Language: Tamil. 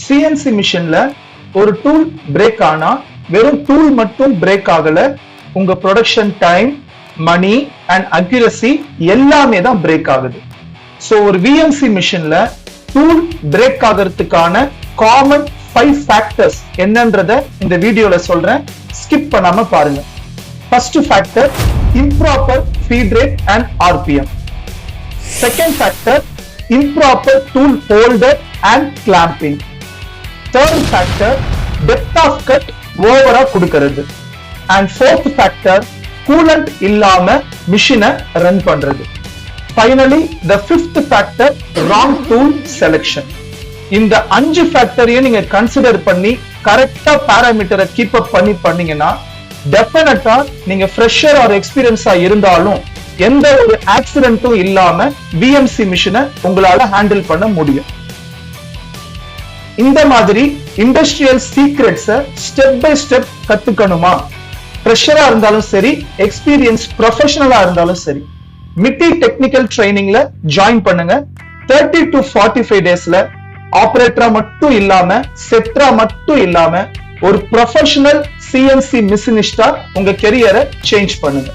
சிஎன்சி மிஷின்ல ஒரு டூல் பிரேக் ஆனா வெறும் டூல் மட்டும் பிரேக் ஆகல, உங்க production time, money and accuracy எல்லாமே தான் பிரேக் ஆகுது. சோ ஒரு விஎம்சி மிஷின்ல டூல் பிரேக் ஆகிறதுக்கான காமன் 5 ஃபேக்டர்ஸ் என்னன்றத இந்த வீடியோல சொல்றேன், ஸ்கிப் பண்ணாம பாருங்க. First factor improper feed rate and RPM. Second factor improper tool holder and clamping. Third factor depth of cut ஓவரா கொடுக்கிறது. அண்ட் ஃபோர்த் ஃபேக்டர் கூலண்ட் இல்லாம மிஷினை ரன் பண்றது. Finally the fifth factor wrong tool selection. இந்த 5 ஃபேக்டரையும் நீங்க கன்சிடர் பண்ணி கரெக்டா பாராமீட்டரை கீப் அப் பண்ணீங்கன்னா டெஃபினட்டா நீங்க ஃப்ரெஷர் ஆர் எக்ஸ்பீரியன்ஸா இருந்தாலும் எந்த ஒரு ஆக்சிடென்ட்டும் இல்லாம விஎம்சி மிஷினை உங்களால ஹேண்டில் பண்ண முடியும். இந்த மாதிரி இண்டஸ்ட்ரியல் சீக்ரெட்ஸை ஸ்டெப் பை ஸ்டெப் கத்துக்கணுமா? ஃப்ரெஷரா இருந்தாலும் சரி, எக்ஸ்பீரியன்ஸ் ப்ரொஃபஷனலா இருந்தாலும் சரி, மிட்டி டெக்னிக்கல் ட்ரைனிங்ல ஜாயின் பண்ணுங்க. 30 to 45 டேஸ்ல ஆபரேட்டரா மட்டும் இல்லாம, செட்ரா மட்டும் இல்லாம ஒரு ப்ரொஃபஷனல் சிஎன்சி மிஷினிஸ்டா உங்க கெரியரை சேஞ்ச் பண்ணுங்க.